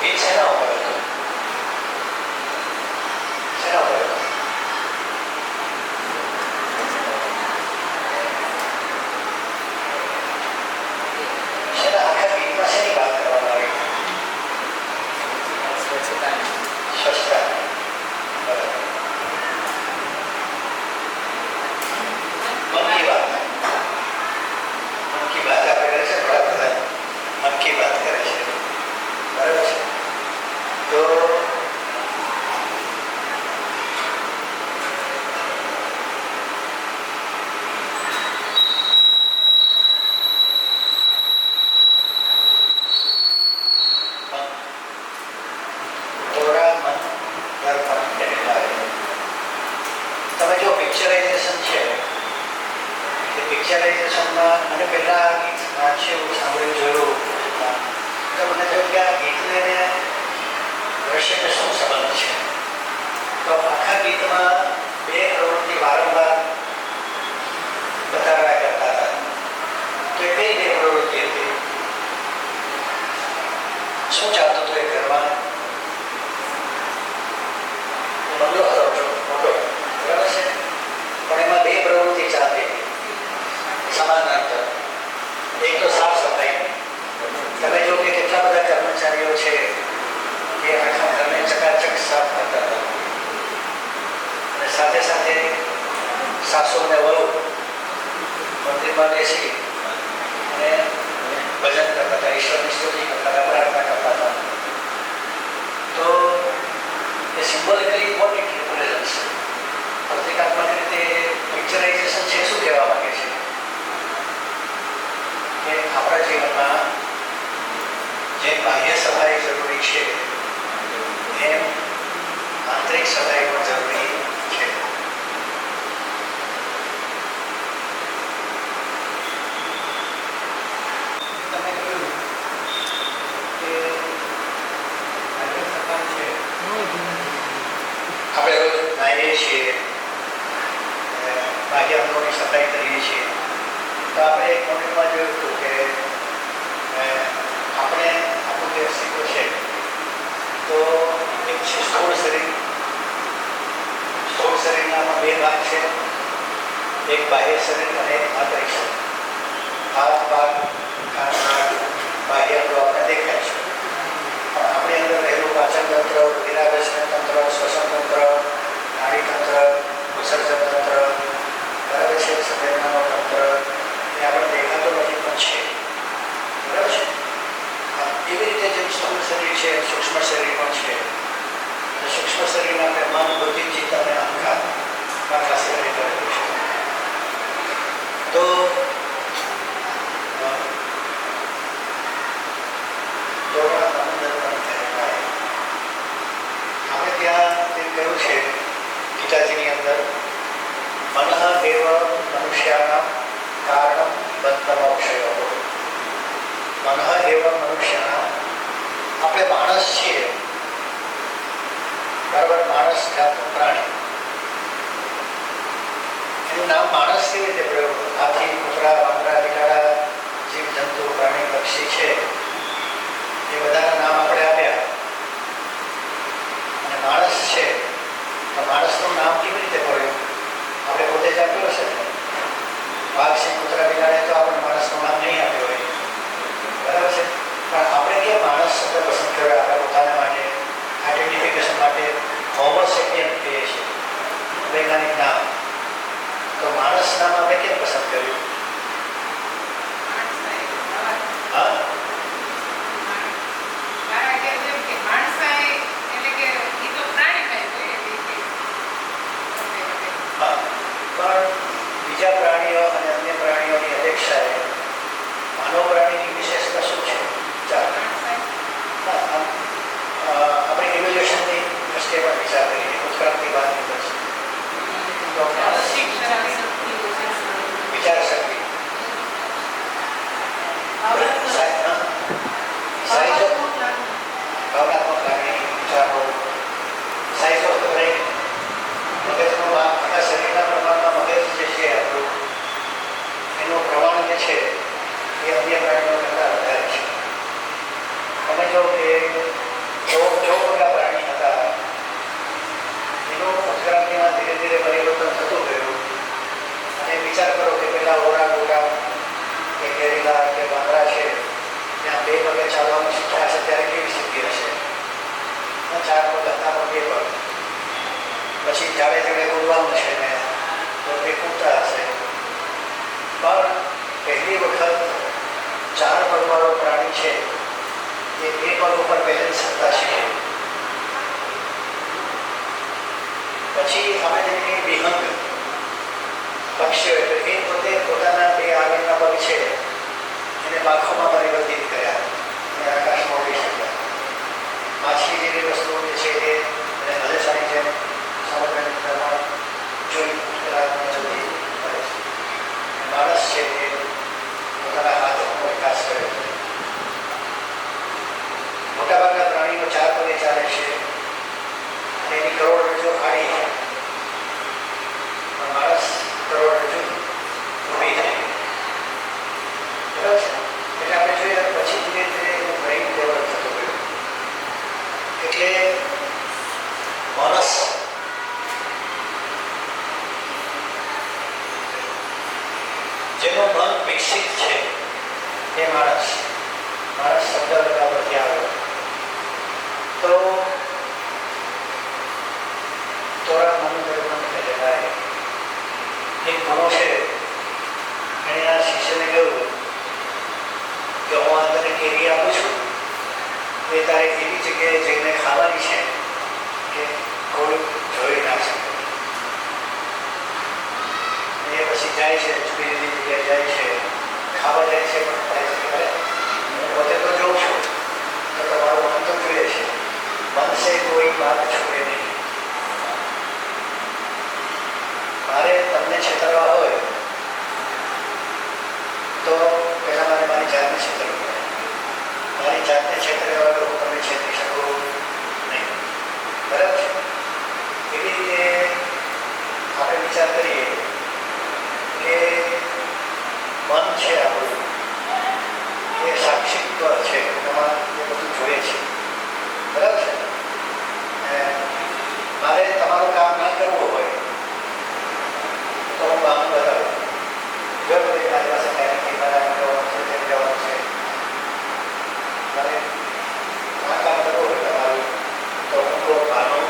ગીત શેના ઉપર હતું? શેના ઉપર હતું? શેના આખા ગીતમાં શેની વાત કરવામાં આવી? સ્વચ્છતા. મન કી બાત આપણે કરે છે, વડાપ્રધાન મન કી બાત કરે છે, બરાબર છે? તો તમે જો પિક્ચરાઇઝેશન છે, એ પિક્ચરાઇઝેશનમાં મને પહેલાં આ ગીત વાંચ્યું, સાંભળ્યું, જોયું, તો મને થયું કે આ ગીતને દ્રશ્યને શું સંબંધ છે. તો આખા ગીતમાં બે પ્રવૃત્તિ વારંવાર બતાવ્યા કરતા હતા. તો એ બે પ્રવૃત્તિ હતી. શું ચાલતું હતું એ ઘરમાં? બંગલો હતો મોટો, બરાબર છે, પણ એમાં બે પ્રવૃત્તિ ચાલતી સમાંતર. એક તો સાફ સફાઈ. તમે જો કે કેટલા બધા કર્મચારીઓ છે કે આખા ઘરને ચકાચક સાફ કરતા હતા, અને સાથે સાથે સાસુ અને વહુ મંદિરમાં બેસી અને ભજન કરતા હતા, ઈશ્વરની સ્તુતિ કરતા હતા, પ્રાર્થના કરતા હતા. તો એ સિમ્બોલિકલી ઇમ્પોર્ટન્ટ રિપ્રેઝન્ટ છે. પ્રતિકાત્મક રીતે પિક્ચરાઇઝેશન છે. શું કહેવા માંગે છે કે આપણા જીવનમાં જે બાહ્ય સફાઈ જરૂરી છે એમ આંતરિક સફાઈ પણ જરૂરી છે. તમે કહ્યું કે બાહ્ય સફાઈ છે, આપણે રોજ નાહીએ છીએ, બાહ્ય અંગોની સફાઈ કરીએ છીએ. તો આપણે એક મોડેલમાં જોયું હતું કે આપણે આપણું જે અસ્તિત્વ છે, તો એક છે સ્થૂળ શરીર. સ્થૂળ શરીરના બે ભાગ છે, એક બાહ્ય શરીર અને એક આંતરિક શરીર. હાથ, પગ, કાન, નાક, બાહ્ય અંગો આપણે દેખાય છે, પણ આપણી અંદર રહેલું પાચન તંત્ર, રુધિરાભિસરણ તંત્ર, શ્વસન તંત્ર, નાડી તંત્ર, વિસર્જન તંત્ર, બરાબર છે, સંવેદનાનો તંત્ર, એ આપણે દેખાતો નથી પણ છે, બરાબર છે. એવી રીતે જેમ સ્થૂળ શરીર છે, સૂક્ષ્મ શરીર પણ છે. સૂક્ષ્મ શરીરમાં આપણે મન, બુદ્ધિ, ચિત્ત અને અહંકારમાં ક્લાસિફાઈ કરેલું છે. તો આપણે ત્યાં તે કહ્યું છે ગીતાજીની અંદર, મનઃ એવ મનુષ્યાનાં કારણં બંધમોક્ષયો. મનઃ એવ મનુષ્યાનાં, આપણે માણસ છીએ, બરાબર? માણસ જાતનું પ્રાણી. એનું નામ માણસ કેવી રીતે પ્રયોગ? હાથી, કૂતરા, વાંદરા, બિલાડા, જીવ જંતુ, પ્રાણી, પક્ષી છે, એ બધાના નામ આપણે આપ્યા. અને માણસ છે, તો માણસનું નામ કેવી રીતે પડ્યું? આપણે પોતે જ આપ્યું હશે. વાઘ, સિંહ, કૂતરા, બિલાડે તો આપણે માણસનું નામ નહીં આપ્યું હોય, બરાબર છે. પણ આપણે કેમ માણસ શબ્દ પસંદ કર્યો આપણે પોતાના માટે, આઈડેન્ટિફિકેશન માટે? હોમો સેપિયન કહીએ છીએ, વૈજ્ઞાનિક નામ. તો માણસ નામ આપણે કેમ પસંદ કર્યું? હા, પછી જાડે જાડે બોલવાનું છે ને તો તે કૂદતા હશે. પણ પહેલી વખત 4 પગવાળો પ્રાણી છે એ 2 પગ ઉપર બેલેન્સ કરતા શીખે. પછી આપણે જેને વિહંગ પક્ષીઓ એટલે એ પોતે પોતાના 2 આગળના પગ છે એને પાંખોમાં પરિવર્તિત કર્યા અને આકાશમાં ઉડી શક્યા. માછલી જેવી વસ્તુઓ જે છે એ એને હલેસાની જેમ સમુદ્રમાં જોઈ જલ્દી મળે છે. માણસ છે એ પોતાના હાથનો વિકાસ કર્યો છે. મોટાભાગના પ્રાણીઓ 4 પગે ચાલે છે અને એની કરોડરજ્જુ આડી છે. માણસ કરોડરજ્જુ ઊભી થઈ. બરાબર છે. એટલે આપણે જોઈએ પછી ધીરે ધીરે એનું બ્રેઇન ડેવલપ થતું ગયું. એટલે માણસ જેનું મન વિકસિત છે એ માણસ શબ્દ લગાવવાથી આવ્યો. તો તોરા મન દર્પણ કહેવાય એક ગુણો છે. એણે આ શિષ્યને કહ્યું કે હું આ તને કેરી આપું છું એ તારે એવી જગ્યાએ જઈને ખાવાની છે કે કોઈ જોઈ ના શકે. એ પછી જાય છે, જુદી જુદી જગ્યાએ જાય છે, ખાવા જાય છે, પણ થાય છે કે હું પોતે તો જોઉં છું તો તમારું મન તો જોઈએ છે. મન સે કોઈ વાત છોડે નહીં. મારે તમને છેતરવા હોય તો પહેલાં મારે મારી જાતને છેતરવી પડે. મારી જાતને છેતર્યા વગર હું તમને છેતરી શકું નહીં. બરાબર છે. એવી રીતે આપણે વિચાર કરીએ કે મન છે આપણું એ સાક્ષિત્વ છે. એમાં એ બધું જોઈએ છે. બરાબર છે. મારે તમારું કામ ના કરવું હોય તો હું કામ બતાવું. જો મારી પાસે ટાઈમ નથી, મારે આમ જવાનું છે, તેમ જવાનું છે, મારે આ કામ કરવું હોય તમારું તો હું તો બહાનું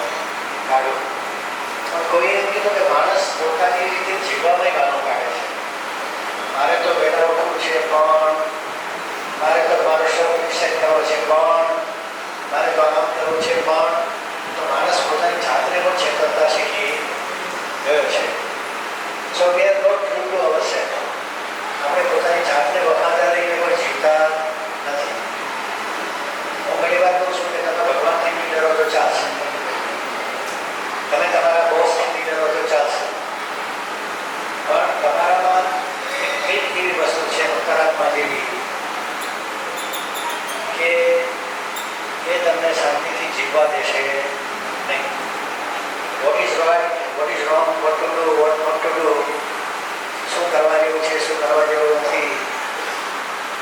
કાઢું. પણ કોઈ એમ કીધું કે માણસ પોતાની રીતે જીવવામાં બહાનું કાઢે છે. મારે તો વહેલા ઉઠવું છે, પણ મારે તો મારો શોખ વિકસિત કરવો છે, પણ મારે તો આમ કરવું છે, પણ તો માણસ પોતાની જાતને પણ છેતરતા શીખી ગયો છે. So we are not true to ourselves. આપણે પોતાની જાતને વફાદાર રહીને કોઈ જીવતા નથી. હું ઘણી વાર કહું છું કે તમે ભગવાનથી બી ડરો તો ચાલશે, તમે તમારા બોસથી બી ડરો તો ચાલશે, પણ તમારામાં એક એવી વસ્તુ છે અંતરાત્મા જેવી કે એ તમને શાંતિથી જીવવા દેશે નહીં. What is right, what is wrong, what to do, what not to do, શું કરવા જેવું છે, શું કરવા જેવું નથી,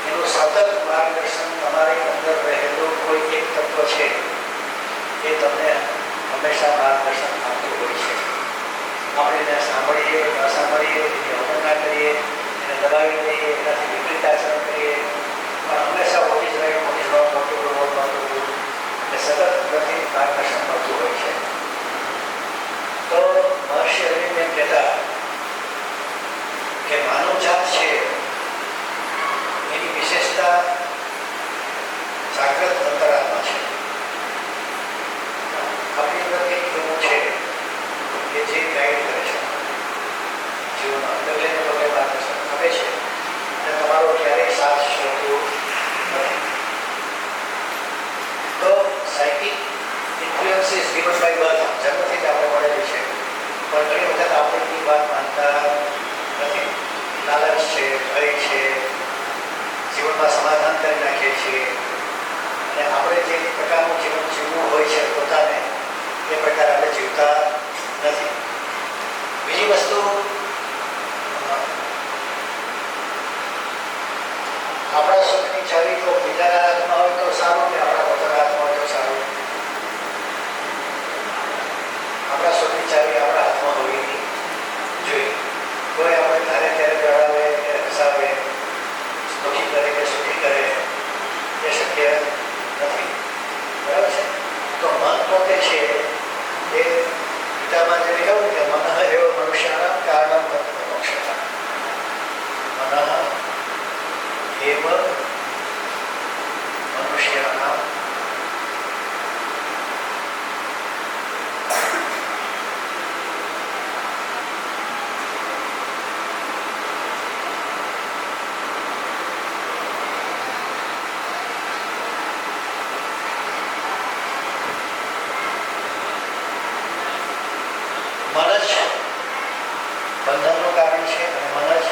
એનું સતત માર્ગદર્શન તમારી અંદર રહેલું કોઈ એક તત્વ છે એ તમને હંમેશા માર્ગદર્શન આપતું હોય છે. આપણે એને સાંભળીએ, ન સાંભળીએ, એની અવગણના કરીએ, એને દબાવી દઈએ, એનાથી વિપરીત આચરણ કરીએ, પણ હંમેશા what is right, what is wrong, what to do, what not to do એ સતત અંદરથી માર્ગદર્શન મળતું હોય છે. તો મહર્ષિ અરવિંદ એમ કહેતા કે માનવ જાત છે એની વિશેષતા જાગ્રત અંતરાત્મા છે. આપણી અંદર કંઈક એવું છે કે જે ગાઈડ કરે છે જીવનમાં, ડગલે ને પગલે માર્ગદર્શન આપે છે અને તમારો ક્યારેય સાથ છોડતું નથી. તો psychic influence is given by birth. જન્મથી જ આપણે મળેલું છે, પણ ઘણી વખત આપણે એની વાત માનતા નથી. લાલચ છે, ભય છે, જીવનમાં સમાધાન કરી નાખીએ છીએ અને આપણે જે પ્રકારનું જીવન જીવવું હોય છે પોતાને એ પ્રકારે આપણે જીવતા નથી. બીજી વસ્તુ, આપણા સુખની ચાવી તો બીજાના હાથમાં હોય તો સારું ને આપણા પોતાના હાથમાં હોય તો સારું. આપણા સુખની ચાવી આપણા હાથમાં હોવી જોઈએ. કોઈ આપણે ધારે ત્યારે જણાવે કે હસાવે, દુઃખી કરે કે સુખી કરે એ શક્ય નથી. બરાબર છે. તો મન પોતે છે એ ગીતામાં જે કહ્યું કે મન એવ મનુષ્યના કારણમ મોક્ષતા. મન એવ મનુષ્યના બંધનનું કારણ છે અને મન જ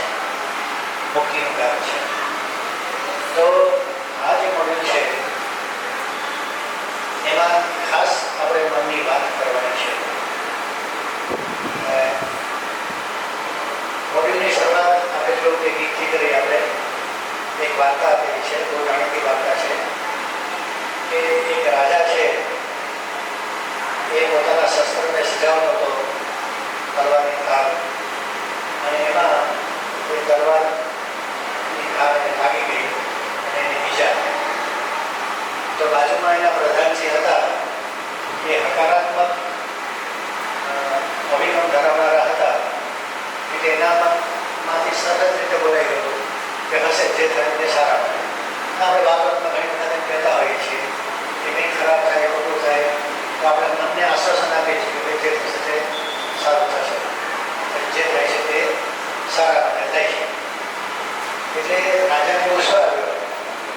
મુક્તિનું કારણ છે. તો આ જે મોડેલ છે એમાં ખાસ આપણે મનની વાત કરવાની છે. મોડેલની શરૂઆત આપણે જો કે ગીતથી કરી. આપણે એક વાર્તા આપેલી છે, બહુ જાણીતી વાર્તા છે કે એક રાજા છે એ પોતાના શસ્ત્રને સજાવતો હતો તલવારની ધાર, અને એમાં કોઈ તલવારની ધાર એને લાગી ગઈ અને એને ઈજા. તો બાજુમાં એના પ્રધાનજી હતા એ હકારાત્મક અભિગમ ધરાવનારા હતા એટલે એનામાંથી સરસ રીતે બોલાઈ ગયું કે હશે જે થાય તે સારા બને. આપણે બાબતમાં ઘણી વખત કહેતા હોઈએ છીએ કે કંઈ ખરાબ થાય ખોટું થાય તો આપણે મનને આશ્વાસન આપીએ છીએ કે જે થશે તે સારું થશે, જે થાય છે તે સારા મને થાય છે. એટલે રાજાને એવું શું આવ્યો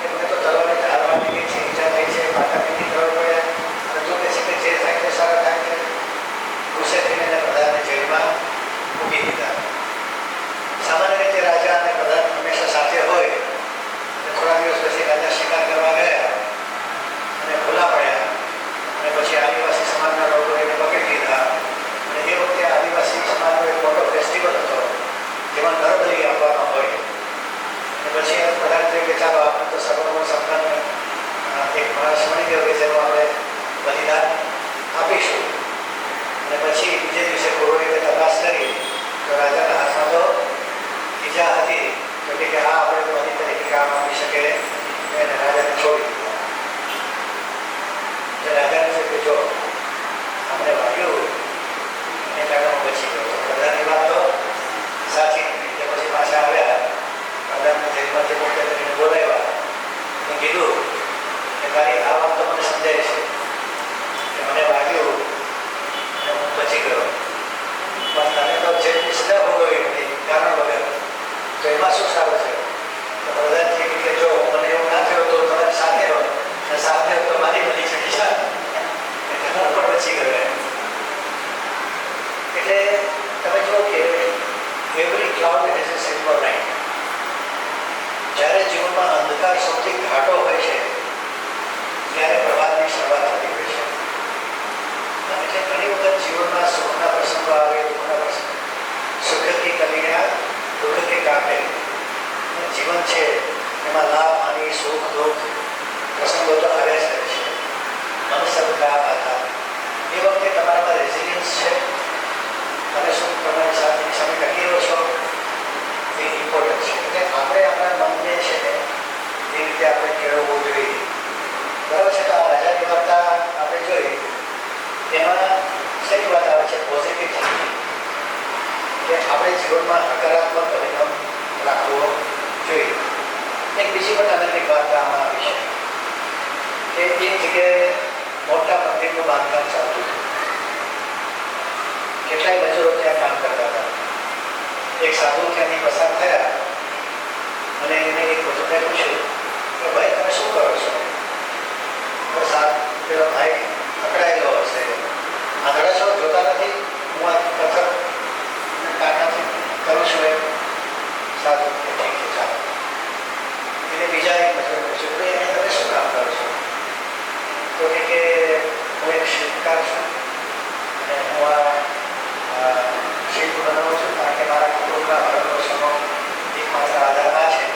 કે મને તો તલવારની ધાર વાગી ગઈ છે, ઈજા થઈ છે, માતા પીતી કરવા પડ્યા, અને તું કહે છે કે જે થાય તે સારા થાય છે. ગુસ્સે થઈને એને પ્રધાનને જેલમાં મૂકી દીધા. સામાન્ય રીતે રાજા અને પ્રધાન હંમેશા સાથે હોય. થોડા દિવસ પછી રાજા શિકાર કરવા ગયા અને ભૂલા પડ્યા, અને પછી આદિવાસી સમાજના લોકો એને પકડી લીધા. અને એ વખતે આદિવાસી સમાજનો એક મોટો ફેસ્ટિવલ હતો જેમાં નરબલી આપવાનો હોય. અને પછી પ્રધાન કહે કે ચાલો આપણે તો સર્વનો સંપન્ન એક માણસ મળી ગયો કે જેનું આપણે બલિદાન આપીશું. અને પછી બીજે દિવસે પુરોહિતે તપાસ કરી તો રાજાના હાથમાં તો ઈજા હતી. તો કે હા આપણે તો બધી તરીકે કામ આપી શકે એને રાજાને છોડી દીધા. રાજાને છે કે જો અમને વાગ્યું એને કારણે હું બચી ગયો. પ્રધાનની વાત તો સાચી નથી. એટલે પછી પાછા આવ્યા, પ્રધાનને જેલમાંથી મુક્ત કરીને બોલાવ્યા અને કીધું કે તારી આ વાત તો મને સમજાય છે કે મને વાગ્યું અને હું બચી ગયો, પણ તને તો જેલની સજા ભોગવવી પડી કારણ વગર, તો એમાં શું સારું છે? તો પ્રધાનજી કે જો મને એવું ના થયું તો તમે સાથે રહો, અને સાથે તો મારી બધી છૂટી જાય એટલે હું પણ બચી ગયો. એટલે તમે જુઓ કે every cloud has a silver line. જ્યારે જીવનમાં અંધકાર સૌથી ઘાટો હોય છે ત્યારે પ્રભાતની શરૂઆત થતી હોય છે. એટલે ઘણી વખત જીવનમાં સુખના પ્રસંગો આવે, દુઃખના પ્રસંગો, સુખ કી કલિયા દુઃખ કે કાંટે. જીવન છે એમાં લાભ હાનિ સુખ દુઃખ પ્રસંગો તો આવ્યા જ કરે છે. મન સબ કા આધાર. એ વખતે તમારામાં રેઝિલિયન્સ છે, તમે શું તમારી સામે ટકી રહ્યો છો, એ ઇમ્પોર્ટન્ટ છે. એટલે આપણે આપણા મનને છે ને એ રીતે આપણે કેળવવું જોઈએ. બરાબર છે. તો આ રાજાની વાર્તા આપણે જોઈ એમાં શેની વાત આવે છે? પોઝિટિવ થિંકિંગ, કે આપણે જીવનમાં હકારાત્મક અભિગમ રાખવો જોઈએ. એક બીજી પણ અનૈતિક વાર્તા આમાં આવી છે કે એક જગ્યાએ મોટા મંદિરનું બાંધકામ ચાલતું હતું. કેટલાય મજૂરો ત્યાં કામ કરતા હતા. એક સાધુ ત્યાંથી પસાર થયા અને એને એક મજૂરને પૂછ્યું કે ભાઈ તમે શું કરો છો? તો પેલો ભાઈ પકડાયેલો હશે, આંધળા છો, જોતા નથી, હું આ પથ્થર કાંટાથી કરું છું એમ. સાધુ કે ઠીક છે ચાલો. એને બીજા એક મજૂર પૂછ્યું ભાઈ એને તમે શું કામ કરો છો? તો કે હું એક શિલ્પકાર છું અને હું આ શિલ્પ બનાવું છું કારણ કે મારા કુટુંબના ભરણપોષણનો એકમાત્ર આધાર આ છે.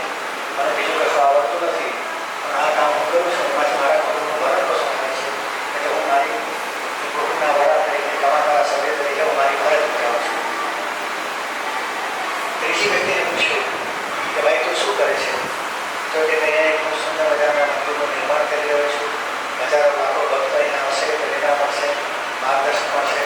મને બીજું કશું આવડતું નથી, પણ આ કામ હું કરું છું એમાંથી મારા કુટુંબનું ભરણપોષણ થાય છે. એટલે હું મારી કુટુંબના વડા તરીકે, કમાનારા સભ્ય તરીકે હું મારી ફરજ બજાવું છું. ત્રીજી વ્યક્તિને પૂછ્યું કે ભાઈ તું શું કરે છે? તો કે મેં એક સુંદર મજાના મંદિરનું નિર્માણ કરી રહ્યો છું. હજારો લાખો ભક્તો અહીંયા આવશે, પ્રેરણા મળશે, માર્ગદર્શન મળશે.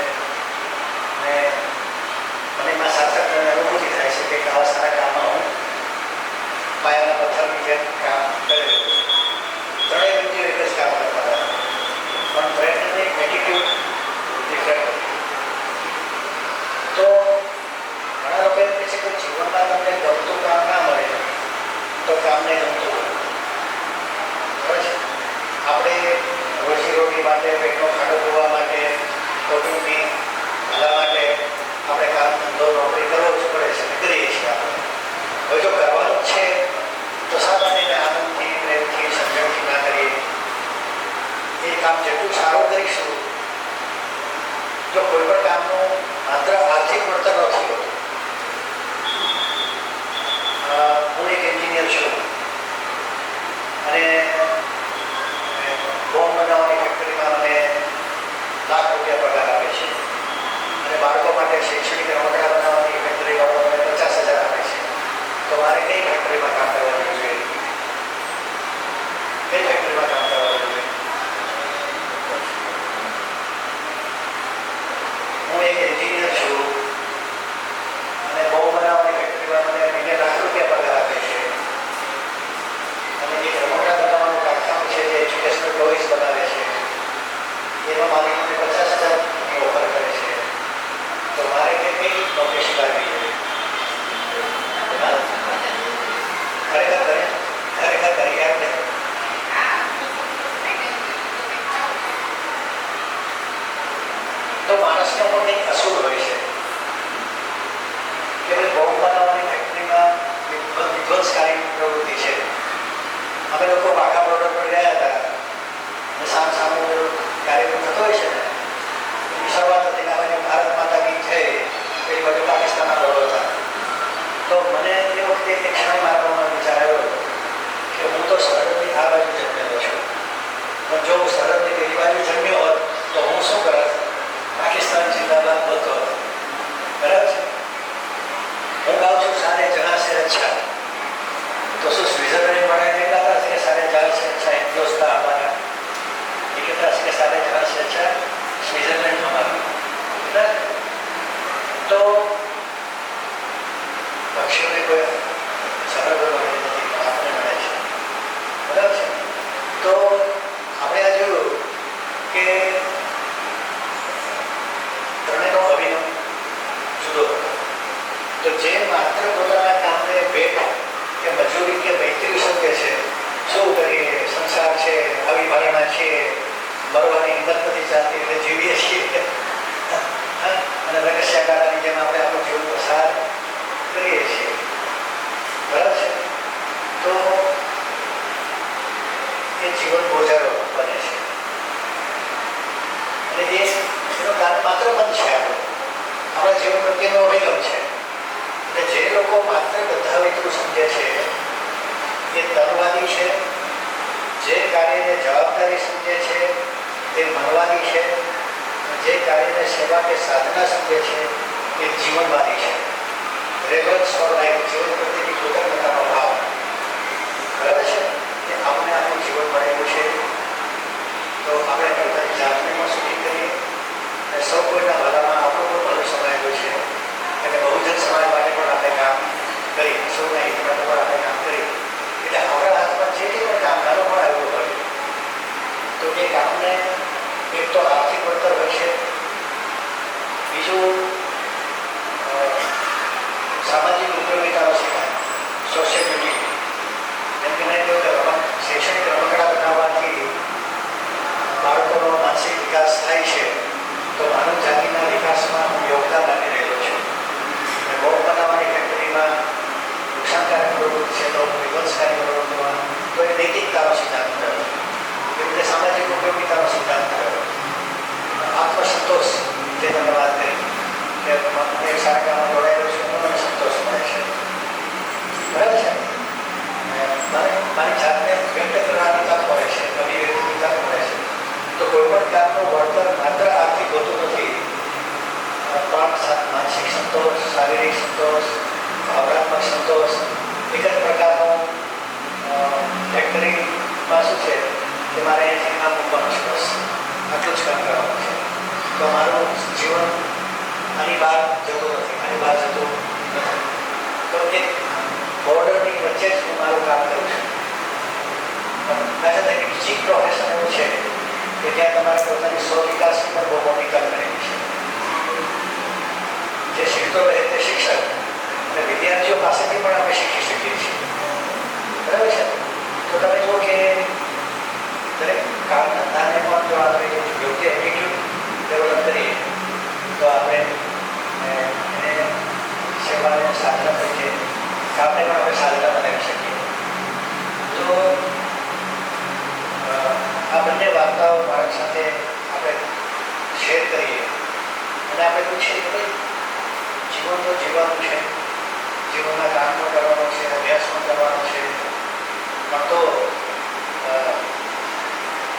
માટે, પેટનો ખાડો ધોવા માટે, કુટુંબની ભલા માટે આપણે કામ ધંધો નોકરી કરવો જ પડે છે અને કરીએ છીએ આપણે. હવે જો કરવાનું જ છે તો શા માટે આનંદથી, પ્રેમથી, સમજણથી ના કરીએ? એ કામ જેટલું સારું કરીશું, જો કોઈ પણ કામનું માત્ર આર્થિક વળતર નથી હોતું. હું એક એન્જિનિયર છું અને બોમ્બ બનાવવાની ફેક્ટરીમાં મને લાખ રૂપિયા પગાર આપે છે અને બાળકો માટે શૈક્ષણિક રમકડા બનાવવાની ફેક્ટરીવાળો મને 50,000 આપે છે. તો મારે કઈ ફેક્ટરીમાં કામ કરવાનું જોઈએ? કઈ ફેક્ટરીમાં કામ કરવાનું જોઈએ? હું એક એન્જિનિયર છું અને બોમ્બ બનાવવાની ફેક્ટરીમાં મને મહિને લાખ રૂપિયા પગાર આપે છે અને જે રમકડા બનાવવાનું કારખાનું છે, જે એજ્યુકેશનલ ટોયઝ બનાવે છે, એમાં મારી મને 50,000ની ઓફર કરે છે. તો મારે કઈ નોકરી સ્વીકારવી જોઈએ? ખરેખર કરી આપણે તો માણસનો પણ કંઈક અસૂલ હોય છે કે ભાઈ બોમ્બ બનાવવાની ફેક્ટરીમાં વિધ્વંસકારી પ્રવૃત્તિ છે. અમે લોકો વાઘા બોર્ડર પર ગયા હતા અને સામે કાર્યક્રમ થતો હોય છે ને, એની શરૂઆત હતી ને ભારત માતા કી જય, એ બાજુ પાકિસ્તાનના બોર્ડર હતા. તો મને એ વખતે એક ક્ષણ મારા મનમાં વિચાર આવ્યો કે હું તો સરહદની આ બાજુ જન્મેલો છું, પણ જો હું સરહદની પેલી બાજુ જન્મ્યો હોત તો હું શું કરત? પાકિસ્તાન જિંદાબાદ બોલતો હતો. બરાબર છે? હું ગાઉં છું સારે જહાં સે અચ્છા, તો શું સ્વિટ્ઝરલેન્ડ वाले नहीं कहता कि सारे जहां से अच्छा हिंदुस्तान हमारा, ये कहता है कि सारे जहां से अच्छा स्विट्जरलैंड हमारा. तो પક્ષીઓને કોઈ સરહદ મળે નથી, આપણને મળે છે. બરાબર છે? તો આપણે આ જોયું કે ત્રણેયનો અભિગમ જુદો હતો. તો જે માત્ર પોતાના કામને ભેટ કે મજૂરી કે મૈત્રી સમજે છે, શું કરીએ, સંસાર છે, આવી ભાવના છે, મરવાની હિંમત નથી ચાલતી એટલે જીવીએ છીએ અને રકસ્યાકાળાની જેમ આપણે આપણું જીવન પસાર કરીએ છીએ. બરાબર છે? તો એ જીવન બોજારો બને છે અને એનો માત્ર મન છે આપણું, આપણા જીવન પ્રત્યેનો અભિગમ છે. એટલે જે લોકો માત્ર બધા એટલું સમજે છે એ તનવાદી છે, જે કાર્યને જવાબદારી સમજે છે તે મનવાદી છે, જે કાર્યને સેવા કે સાધના સમજે છે એ જીવનવાદી છે. રેફરન્સ ફોર લાઈફ, જીવન પ્રત્યેની કૃતજ્ઞતાનો ભાવ. બરાબર છે? કે આપણે આપણું જીવન મળેલું છે તો આપણે પોતાની જાતને પણ સુખી કરીએ અને સૌ કોઈના ભલામાં આપણું પણ ભલું સમાયેલું છે અને બહુજન સમાજ માટે પણ આપણે કામ કરીએ, સૌના હિત માટે પણ આપણે કામ કરીએ. એટલે આપણા હાથમાં જે કંઈ પણ કામદારો પણ આવ્યું હોય તો એ કામને એક તો આર્થિક વળતર હોય છે, બીજું સામાજિક ઉપયોગિતાનો સિદ્ધાંત, સોશિયલ યુટિલિટી. જેમ કે મેં કહ્યું કે શૈક્ષણિક રમકડા બનાવવાથી બાળકોનો માનસિક વિકાસ થાય છે, તો માનવ જાતિના વિકાસમાં હું યોગદાન આપી રહ્યો છું. અને બોમ્બ બનાવવાની ફેક્ટરીમાં નુકસાનકારક પ્રવૃત્તિ છે તો વિધ્વંસકારી પ્રવૃત્તિમાં તો એ નૈતિકતાનો સિદ્ધાંત થયો, એવી રીતે સામાજિક ઉપયોગિતાનો સિદ્ધાંત થયો. આત્મસંતોષ, જે તમે વાત કરી કે હું એક સારા કામમાં જોડાયેલો છું, મને સંતોષ મળે છે. બરાબર છે? મારી જાતને વ્યક્ત કરવાની તક મળે છે, અભિવ્યક્તિની તક મળે છે. તો કોઈ પણ કામનું વળતર માત્ર આર્થિક હોતું નથી, પણ માનસિક સંતોષ, શારીરિક સંતોષ, ભાવનાત્મક સંતોષ, એક જ પ્રકારનો ફેક્ટરીમાં શું છે કે મારે અહીંયાથી કામ મૂકવાનું છે, બસ આટલું જ કામ કરવાનું છે. તો મારું જીવન આની બહાર જતું નથી, આની બહાર જતું નથી. તો એક બોર્ડરની વચ્ચે જ હું મારું કામ કરું છું. પણ સાથે બીજી પ્રોફેશન એવું છે કે જ્યાં તમારે પોતાની સ્વ વિકાસની પણ બહુ મોટી તક રહેલી છે. જે શીખતો રહે તે શિક્ષક અને વિદ્યાર્થીઓ પાસેથી પણ આપણે શીખી શકીએ છીએ. બરાબર છે? તો તમે જુઓ કે દરેક કામ ધંધાને પણ જો આપણે પણ તો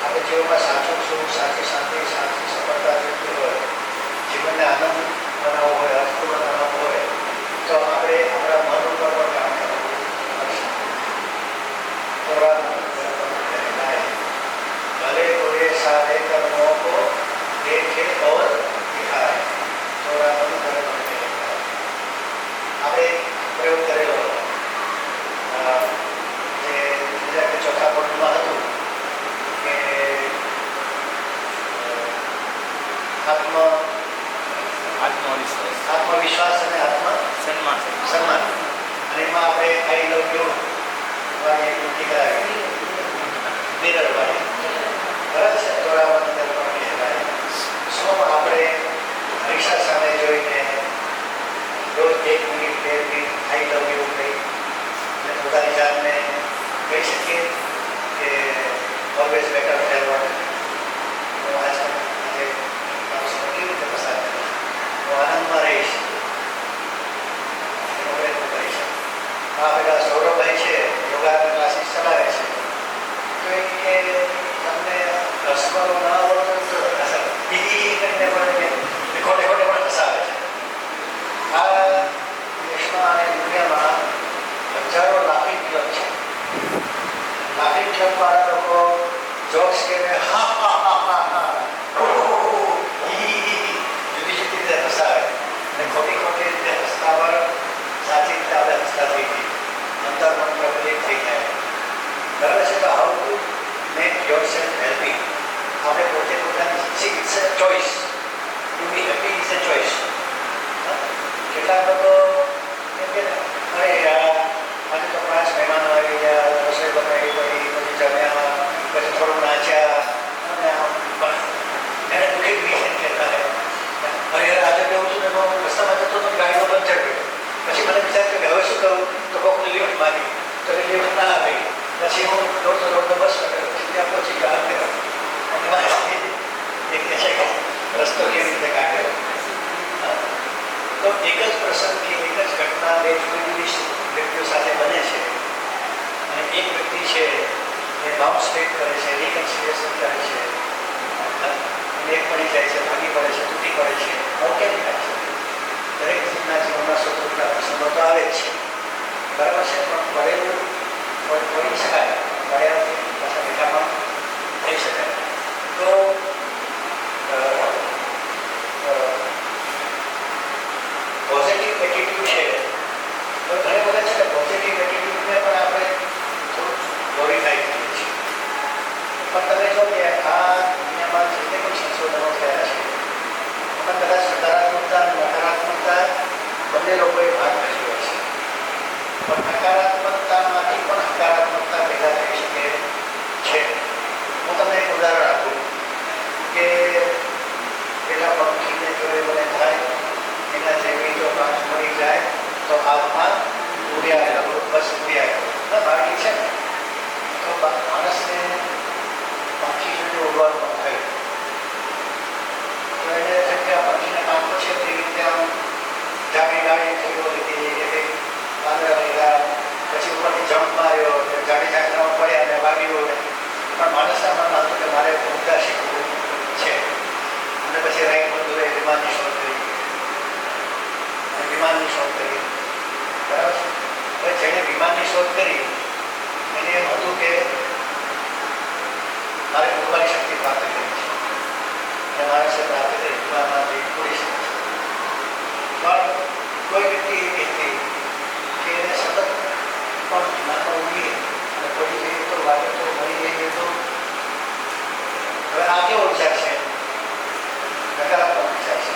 આપણે જીવનમાં સાચું સુખ, સાચી શાંતિ, સાચી સફળતા જોઈતી હોય, જીવનને આનંદ બનાવવો હોય, અર્થપૂર્ણ બનાવવો હોય, તો આપણે આપણા મન ઉપર પણ કામ કરવું પડશે. ભલે કોઈ સારે કર્મો કો દેખે और दिखाए, थोड़ा मन करे આપણે પ્રયોગ કરેલો જે બીજા કે ચોથા પગમાં હતું કે આત્મવિશ્વાસ અને આત્મસન્માન અને એમાં આપણે આઈ લવ યુ વાળી યુક્તિ કરાવી મિરર વાળી, બરાબર છે. તોરાવાની અંદર પણ કહેવાય શું આપણે હરીશા સામે જોઈને રોજ 1 minute 2 minute I love you કહી અને પોતાની જાતને કહી શકીએ કે ઓલવેઝ બેટર ફેરવર્ડ, હું આજે મારો સમય કેવી રીતે પસાર કરીશ, હું આનંદમાં રહીશ, એનો પ્રયત્ન કરીશ. આ બધા સૌરભભાઈ છે, યોગાના ક્લાસીસ ચલાવે છે, તો એ કે તમને હસવાનો ના આવડતો કરીને પણ ખોટે ખોટે પણ ફસાવે છે. આ દેશમાં અને દુનિયામાં હજારો લાફિંગ ક્લબ છે. લાફિંગ ક્લબ વાળા લોકો જોક્સ કે જુદી જુદી રીતે હસાવે અને ખોટી ખોટી રીતે હસતા પર સાચી રીતે આપણે હસતા થઈ ગઈ, અંતર્મન પ્રબલિત થઈ જાય. બરાબર છે. તો how to make yourself happy, આપણે પોતે પોતાની it's a choice, to be happy is a choice. કેટલાક લોકો એમ કે અરે યાર આજે તો 5 મહેમાનો આવી ગયા, રસોઈ બનાવી પડી, પછી જમ્યા, પછી થોડું નાચ્યા અને એને દુઃખી બી કહેતા રહે. અરે યાર આજે કેવું છું ને રસ્તામાં જતો તો ગાડીનો પંચર ગયો, પછી મને વિચાર કે હવે શું કરું, તો કોઈકને લિફ્ટ માગી, તો એ લિફ્ટ ના આવી, પછી હું દોડતો બસ પકડ્યો, પછી ત્યાં પહોંચી ગયો અને એ કહે છે કે રસ્તો કેવી રીતે કાઢ્યો. તો એક જ પ્રસંગ કે એક જ ઘટના બે જુદી વ્યક્તિઓ સાથે બને છે અને એક વ્યક્તિ છે એ બાઉન્સ બેક કરે છે, રિકન્સિલિએશન કરે છે, એક પડી જાય છે, ભાગી પડે છે, તૂટી પડે છે. આવું કેમ થાય છે? દરેક જીવના જીવનમાં સુખ દુઃખના પ્રસંગો તો આવે જ છે, બરાબર છે. પણ પડેલું પડી શકાય, પડ્યાથી પાછા બેઠા પણ થઈ શકાય. તો પોઝિટિવ એટીટ્યુડ છે, તો ઘણી વખત છે ને પોઝિટિવ એટીટ્યુડને પણ આપણે થોડું ગ્લોરીફાઈ કરીએ છીએ. પણ તમે જો કે આ દુનિયામાં જેટલે કોઈ સંશોધનો થયા છે એમાં કદાચ સકારાત્મકતા અને નકારાત્મકતા બંને લોકોએ ભાગ ભજવ્યો છે, પણ નકારાત્મકતામાંથી પણ હકારાત્મકતા પેદા થઈ શકે છે. હું તમને એક ઉદાહરણ આપું કે પેલા પંખીને જો એ મને થાય એના જેવી જો પાંચ મળી જાય તો હાથમાં ઉડ્યા બસ ઉડ્યા બાકી છે ને, તો માણસને પંખી જોઈને ઉડવાનું મન થયું, તો એને જેમ કે આ પંખીને પાંખો છે તે રીતે આમ જાડી ગાડી થયો લીધી, પાંદડા લીધા, પછી ઉપરથી જમ્પ માર્યો, જાડી જાત્રામાં પડ્યા અને વાગ્યો. પણ માણસના મનમાં હતું કે મારે ઉડતા શીખવું છે, અને પછી રાઈટ બંધુએ વિમાનની શોધ કરી, વિમાનની શોધ કરી, બરાબર છે. હવે જેણે વિમાનની શોધ કરી એને એમ હતું કે મારે ઉડવાની શક્તિ પ્રાપ્ત કરી છે અને માણસે પ્રાપ્ત કરી વિમાનમાંથી ઉડી શકે છે. પણ કોઈ વ્યક્તિ એવી હતી કે એને સતત પણ વિમાનમાં ઉડીએ અને પડી જઈએ તો વાગે તો મળી જઈએ તો. હવે આ કેવો વિચાર છે? નકારાત્મક વિચાર છે.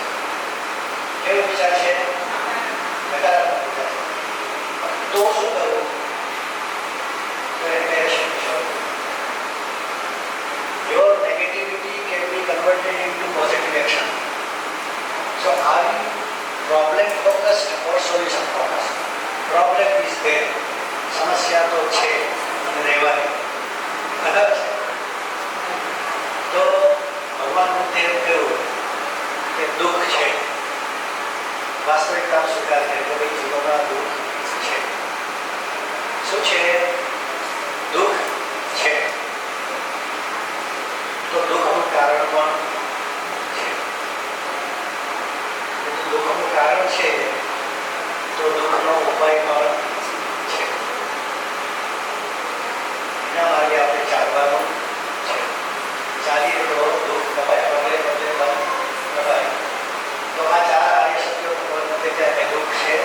કેવો વિચાર છે? નકારાત્મક વિચાર છે. તો શું કરવું? તો એને your negativity can be converted into positive action. So are you problem focused or solution focused? Problem is there. સમસ્યા તો છે અને રહેવાની, બરાબર છે. તો ભગવાન બુદ્ધે એવું કહ્યું કે દુઃખ છે, વાસ્તવિકતા સ્વીકાર કરે કે ભાઈ જીવનમાં દુઃખ છે. શું છે? દુઃખ છે તો દુઃખનો ઉપાય પણ છે. એના માટે આપણે ચાલવાનું છે. ચાલીએ તો દુઃખ કપાય, પગલે પગલે પણ કપાય. તો આ ચાર આર્ય સત્યો ખબર નથી કે દુઃખ છે,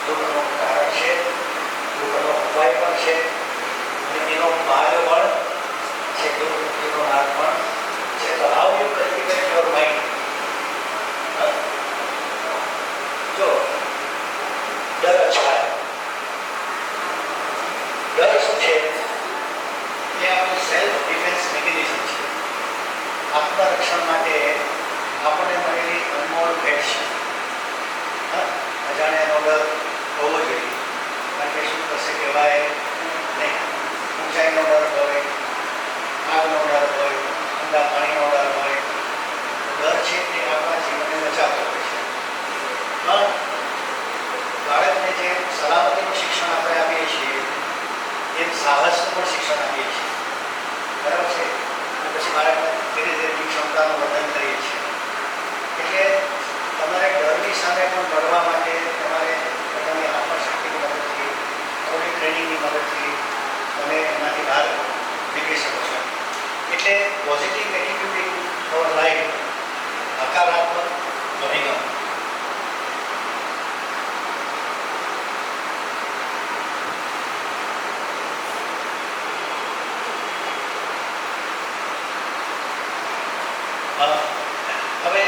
દુઃખનું કારણ છે, દુઃખનો ઉપાય પણ છે અને એનો માર્ગ પણ છે, દુઃખ મુક્તિનો માર્ગ પણ છે. તો how you cultivate your mind. જો ડર અછાય, ડર શું છે? એ આપણું સેલ્ફ ડિફેન્સ મિકેનિઝમ છે. આત્મરક્ષણ માટે આપણને મળેલી અનમોલ ભેટ છે. અજાણ્યાનો ડર હોવો જોઈએ, કારણ કે શું થશે કહેવાય નહીં. ઊંચાઈનો ડર હોય, આગનો ડર હોય, ઠંડા પાણીનો ડર હોય. ડર છે તે આપણા જીવનને બચાવતો હોય છે. પણ બાળકને જે સલામતીનું શિક્ષણ આપણે આપીએ છીએ એમ સાહસનું પણ શિક્ષણ આપીએ છીએ, બરાબર છે? અને પછી બાળકને ધીરે ધીરે ક્ષમતાનું વર્ધન કરીએ છીએ. એટલે તમારે ડરની સામે પણ લડવા માટે તમારે પોતાની આત્મશક્તિની મદદથી, થોડી ટ્રેનિંગની મદદથી તમે એમાંથી બહાર નીકળી શકો છો. એટલે positive attitude in our life, હકારાત્મક અભિગમ. હવે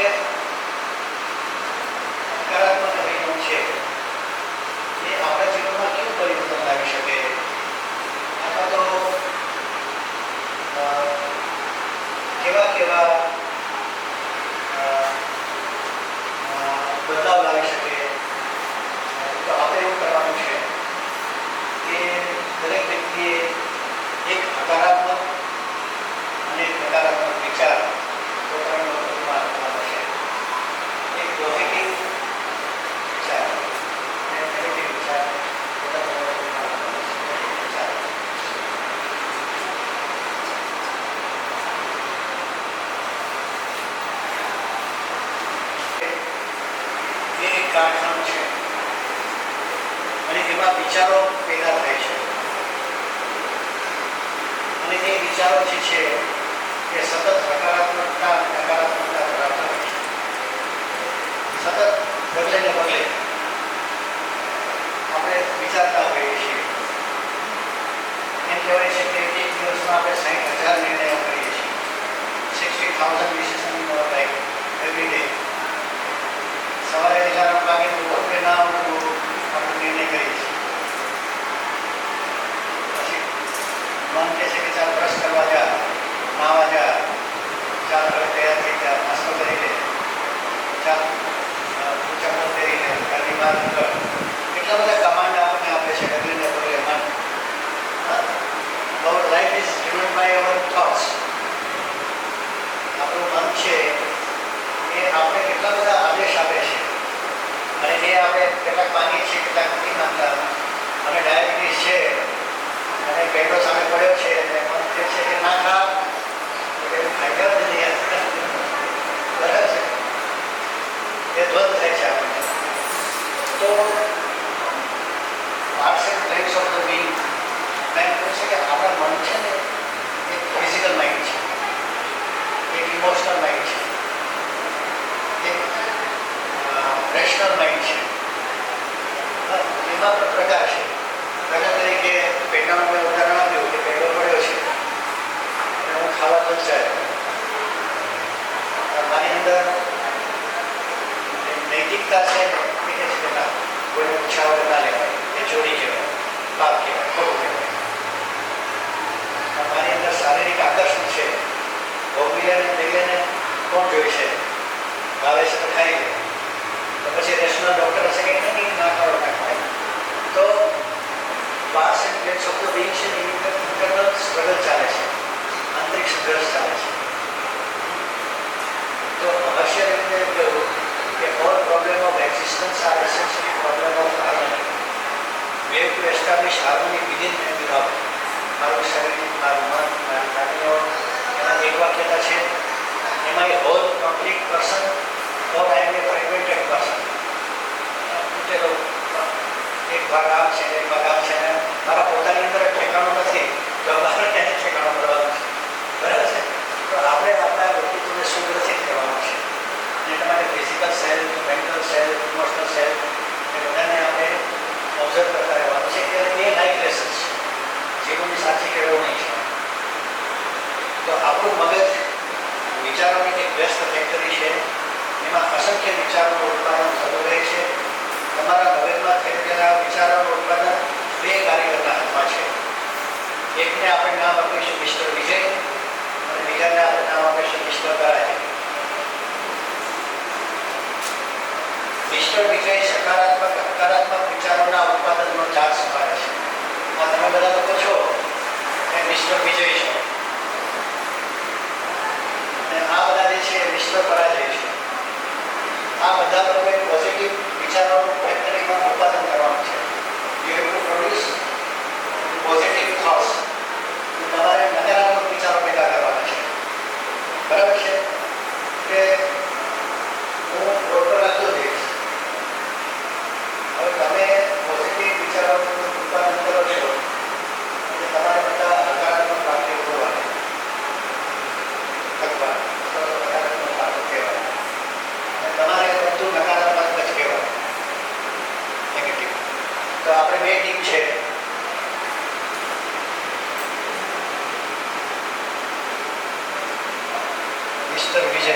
હકારાત્મક અભિગમ છે એ આપણા જીવનમાં કેવું પરિવર્તન લાવી શકે, અથવા તો કેવા કેવા બદલાવ લાવી શકે. તો આપણે એવું કરવાનું છે કે દરેક વ્યક્તિએ એક હકારાત્મક અને એક નકારાત્મક વિચાર પોતાના મગજમાં રાખવાનો છે. એક પોઝિટિવ વિચાર અને નેગેટિવ વિચાર પોતાના મગજમાં રાખવાનો છે. એ એક કારખાનું છે અને એમાં વિચારો પેદા થાય છે અને એ વિચારો જે છે એ સતત હકારાત્મકતા અને નકારાત્મકતા ધરાવતા હોય છે. સતત બદલે ને બદલે આપણે વિચારતા હોઈએ છીએ. એમ કહેવાય છે કે એક દિવસમાં આપણે 60,000 નિર્ણયો કરીએ છીએ. 60,000 decision in our life every day. સવારે અલાર્મ વાગે તો ઉઠવું કે ના ઉઠવું આપણે નિર્ણય કરીએ છીએ. પછી મન કહે છે કે ચાલ બ્રશ કરવા જા, નાવા જા, ચાલ હવે તૈયાર થઈ જા, નાસ્તો કરી લે, ચાલ ચપ્પલ પહેરી લે, ઘરની બહાર નીકળ. કેટલા બધા કમાન્ડ આપણને આપે છે ડગલીને પગલે મન. Our life is driven by our thoughts. આપણું મન છે એ આપણે કેટલા બધા આદેશ આપે છે અને એ આપણે કેટલાક માનીએ છીએ, કેટલાક નથી માનતા. અને ડાયાબિટીસ છે અને પેટો સામે પડ્યો છે અને મન કહે છે કે ના ખા, એવું ખાઈ જ નહીં. બરાબર છે? એ દ્વંદ થાય છે આપણને. તો parts and planes of the being, મેં કહ્યું છે કે આપણા મન છે ને એક ફિઝિકલ માઇન્ડ છે, એક ઇમોશનલ માઇન્ડ છે, એક રેશનલ માઇન્ડ છે. એમાં પણ પ્રકાર છે. દાખલા તરીકે પેટાનું મેં ઉદાહરણ આપ્યું કે પેટો પડ્યો છે અને હું ખાવા તો જાય. મારી અંદર નૈતિકતા છે એ કહે છે કે ના, કોઈને પૂછ્યા વગર ના લેવાય, એ ચોરી કહેવાય, પાપ કહેવાય, ખોટું કહેવાય. મારી અંદર શારીરિક આકર્ષણ છે, ભોગવીને લઈને કોણ જોઈ છે, ભાવે છે તો ખાઈ લે. તો પછી રેશનલ ડૉક્ટર હશે કે નહીં ના ખાવ ના ખાય. તો parts and planes of the being છે એ ઇન્ટરનલ સ્ટ્રગલ ચાલે છે, આંતરિક સંઘર્ષ ચાલે છે. તો અવશ્ય રીતે કહ્યું કે all problem of existence are essentially problem of harmony. We have to establish harmony within and without. મારું શરીર, મારું મન, મારી લાગણીઓ, એમાં એક વાક્યતા છે. એમાં a whole complete person or I am a fragmented person. ચલો એક ભાગ આમ છે એક ભાગ આમ છે ને મારા પોતાની અંદર ઠેકાણું નથી તો અમારે ક્યાંય ઠેકાણું કરવાનું છે, બરાબર છે. તો આપણે આપણા વ્યક્તિત્વને સુગ્રથિત કરવાનું છે. એટલા માટે physical self, mental self, emotional self એ બધાને આપણે ઓબ્ઝર્વ કરતા રહેવાનું છે કે એ લાઈફ લેસન્સ છે, જીવનની સાચી કેળવણી છે. તો આપણું મગજ વિચારોની એક વ્યસ્ત ફેક્ટરી છે, એમાં અસંખ્ય વિચારોનું ઉત્પાદન થતું રહે છે. તમારા મગજમાં થઈ રહેલા વિચારોનું ઉત્પાદન બે કારીગરના હાથમાં છે. એકને આપણે નામ આપીશું મિસ્ટર વિજય અને બીજાને આપણે નામ આપીશું મિસ્ટર પરાજય. મિસ્ટર વિજય સકારાત્મક હકારાત્મક વિચારોના ઉત્પાદનનો ચાર્જ સંભાળે છે. આ તમે બધા લોકો છો એ મિસ્ટર વિજય છો અને આ બધા જે છે મિસ્ટર પરાજય છે. આ બધા લોકોએ પોઝિટિવ વિચારોનું ફેક્ટરીમાં ઉત્પાદન કરવાનું છે. You have to produce positive thoughts. તમારે નકારાત્મક વિચારો પેદા કરવાના છે, બરાબર છે. કે હું રોડ પર રાખતો જઈશ, હવે તમે પોઝિટિવ વિચારોનું ઉત્પાદન કરો છો એટલે તમારે બધા હકારાત્મક વાક્યો બોલવાના અથવા હકારાત્મક વાતો કહેવાય અને તમારે બધું નકારાત્મક જ કહેવાય, નેગેટિવ. તો આપણે બે ટીમ છે. મિસ્ટર વિજય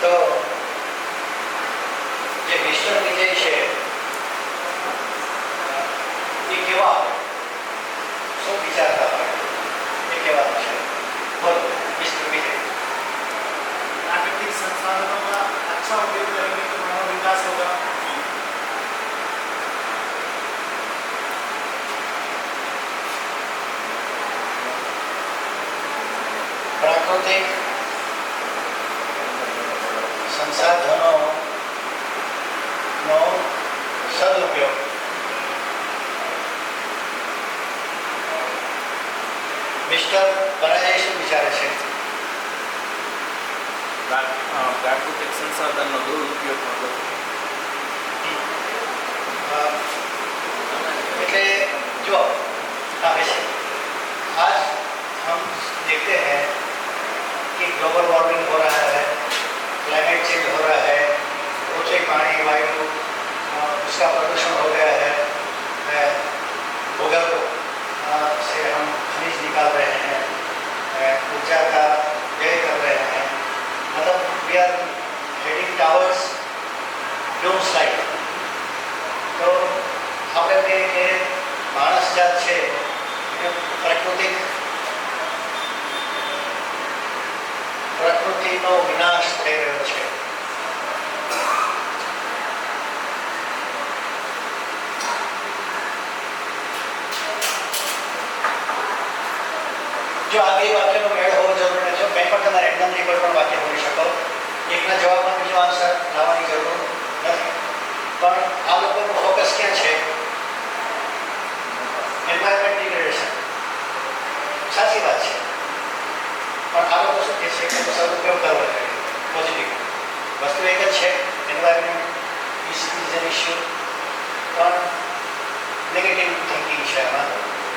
તો જે મિસ્ટર વિજય છે એ કેવા શું વિચારતા હોય એ કહેવાનું છે. બોલો મિસ્ટર વિજય. प्राकृतिक संसाधनों का अच्छा उपयोग करेंगे तो मानव विकास होगा. પ્રાકૃતિક સંસાધનોનો સદુપયોગ. મિસ્ટર પરાજય શું વિચારે છે? પ્રાકૃતિક સંસાધનનો દુરુપયોગ ન કરવો. એટલે जो हमेशा आज हम देखते हैं कि ग्लोबल वार्मिंग हो रहा है, क्लाइमेट चेंज हो रहा है, ऊंचे पानी वायु उसका प्रदूषण हो गया है, भूगर्भ से हम खनिज निकाल रहे हैं, ऊर्जा का व्यय कर रहे हैं, मतलब we are heading towards doom slide. तो આપણે કહીએ કે માણસ જાત છે એ પ્રકૃતિનો વિનાશ થઈ રહ્યો છે. જો આ બે વાક્યનો મેળ હોવો જરૂરી નથી. કંઈ પણ તમારે એક્ઝામની કોઈ પણ વાક્ય બોલી શકો, એકના જવાબમાં બીજો આન્સર લાવવાની જરૂર નથી. પણ આ લોકોનું ફોકસ ક્યાં છે? Environment degradation. સાચી વાત છે, પણ આ લોકો શું કહે છે કે સદુપયોગ કરવો જોઈએ. પોઝિટિવ વસ્તુ એક જ છે, એન્વાયરમેન્ટ ઇઝ એન ઇશ્યુ, પણ નેગેટિવ થિંકિંગ છે આમાં.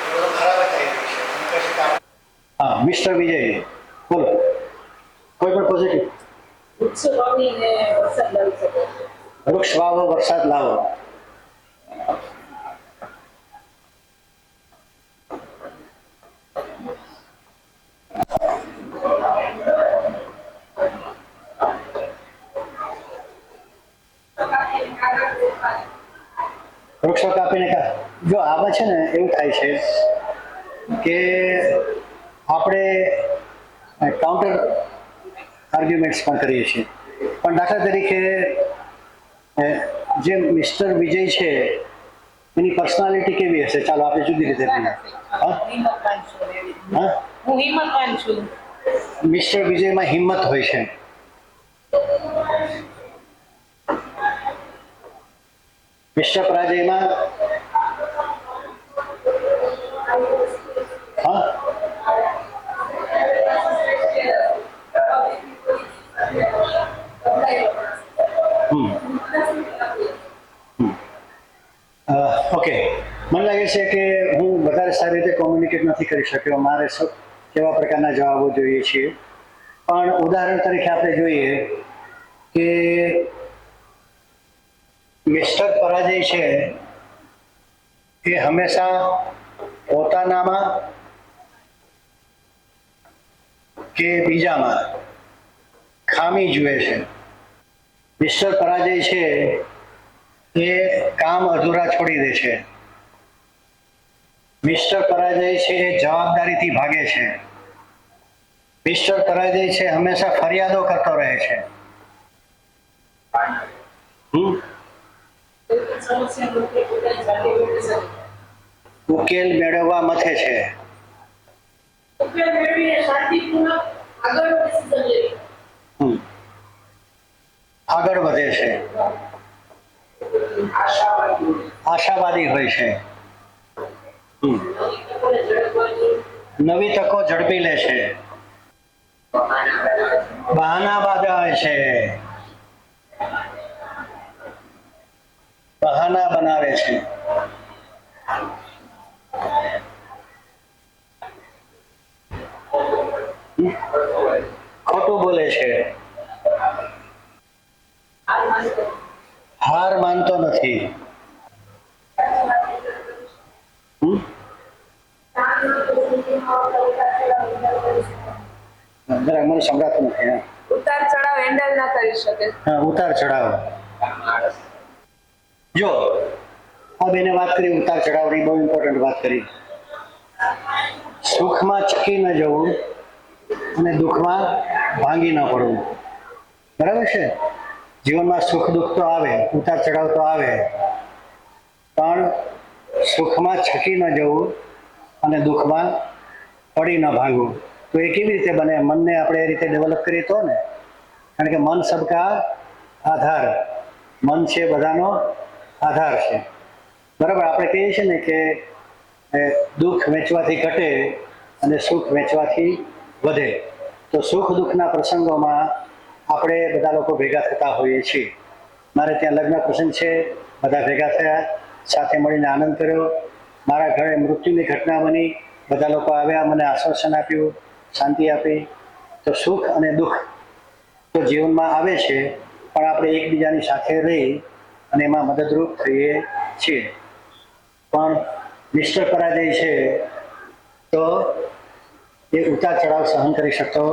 એ બધું ખરાબ જ થઈ રહ્યું છે. તમે કહી શકો. હા, મિસ્ટર વિજય બોલો, કોઈ પણ પોઝિટિવ. વૃક્ષ વાવીને વરસાદ લાવી શકો. વૃક્ષ વાવો, વરસાદ લાવો. વૃક્ષો કાપીને જો આમાં છે ને એવું થાય છે કે આપણે કાઉન્ટર આર્ગ્યુમેન્ટ્સ પણ કરીએ છીએ. પણ દાખલા તરીકે જે મિસ્ટર વિજય છે એની પર્સનાલિટી કેવી હશે? ચાલો આપણે જુદી રીતે જોઈએ. હા હિંમતવાન છું એવી. હા હું હિંમતવાન છું. મિસ્ટર વિજયમાં હિંમત હોય છે. મિસ્ટર પરાજયમાં હા ઓકે, મને લાગે છે કે હું વધારે સારી રીતે કોમ્યુનિકેટ નથી કરી શક્યો. મારે કેવા પ્રકારના જવાબો જોઈએ છીએ. પણ ઉદાહરણ તરીકે આપણે જોઈએ કે મિસ્ટર પરાજય છે એ હંમેશા પોતાનામાં કે બીજામાં ખામી જુએ છે. મિસ્ટર પરાજય છે એ કામ અધૂરા છોડી દે છે. મિસ્ટર પરાજય છે એ જવાબદારીથી ભાગે છે. મિસ્ટર પરાજય છે હંમેશા ફરિયાદો કરતો રહે છે. સમસ્યાનો પોતાની જાતે ઉકેલી શકે. ઉકેલ મેળવવા મથે છે. ઉકેલ મેળવીને શાંતિપૂર્વક આગળ ડિસિઝન લેવી. આગળ વધે છે. આશાવાદી હોય છે. નવી તકો ઝડપી લે છે. બહાના બાંધે છે. બહાના બનાવે છે. ખોટું બોલે છે. હાર માનતો નથી. જરા મને સંભળાતું નથી. ઉતાર ચઢાવ હેન્ડલ ના કરી શકે. હા, ઉતાર ચઢાવ. જો આ બેને વાત કરી ઉતાર ચઢાવની, બહુ ઇમ્પોર્ટન્ટ વાત કરી. સુખમાં ચકી ન જવું અને દુઃખમાં ભાંગી ન પડવું. બરાબર છે? જીવનમાં સુખ દુઃખ તો આવે, ઉતાર ચઢાવ તો આવે, પણ સુખમાં છકી ન જવું અને દુઃખમાં પડી ન ભાંગવું. તો એ કેવી રીતે બને? મનને આપણે એ રીતે ડેવલપ કરીએ તો ને. કારણ કે મન સબકા આધાર. મન છે બધાનો આધાર છે. બરાબર? આપણે કહીએ છીએ ને કે દુઃખ વેચવાથી ઘટે અને સુખ વેચવાથી વધે. તો સુખ દુઃખના પ્રસંગોમાં આપણે બધા લોકો ભેગા થતા હોઈએ છીએ. મારે ત્યાં લગ્ન પ્રસંગ છે, બધા ભેગા થયા, સાથે મળીને આનંદ કર્યો. મારા ઘરે મૃત્યુની ઘટના બની, બધા લોકો આવ્યા, મને આશ્વાસન આપ્યું, શાંતિ આપી. તો સુખ અને દુઃખ તો જીવનમાં આવે છે, પણ આપણે એકબીજાની સાથે રહી અને એમાં મદદરૂપ થઈએ છીએ. પણ મિસ્ટર પરાજય છે તો એ ઉતાર ચઢાવ સહન કરી શકતો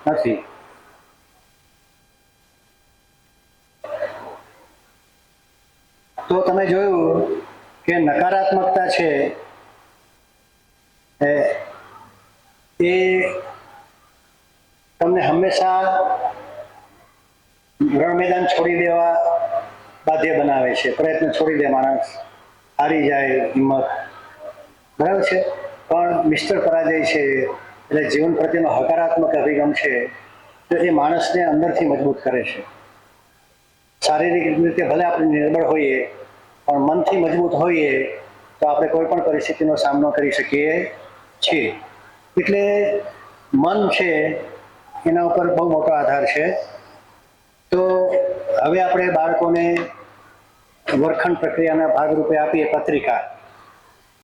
નથી. તો તમે જોયું કે નકારાત્મકતા છે એ તમને હંમેશા રણ મેદાન છોડી દેવા બાધ્ય બનાવે છે. પ્રયત્ન છોડી દે માણસ, હારી જાય હિંમત. બરાબર છે? પણ મિસ્ટર પરાજય છે એટલે જીવન પ્રત્યેનો હકારાત્મક અભિગમ છે, તો એ માણસને અંદરથી મજબૂત કરે છે. શારીરિક રીતે ભલે આપણે નિર્બળ હોઈએ, પણ મનથી મજબૂત હોઈએ તો આપણે કોઈ પણ પરિસ્થિતિનો સામનો કરી શકીએ છીએ. એટલે મન છે એના ઉપર બહુ મોટો આધાર છે. તો હવે આપણે બાળકોને વર્ગખંડ પ્રક્રિયાના ભાગરૂપે આપીએ પત્રિકા.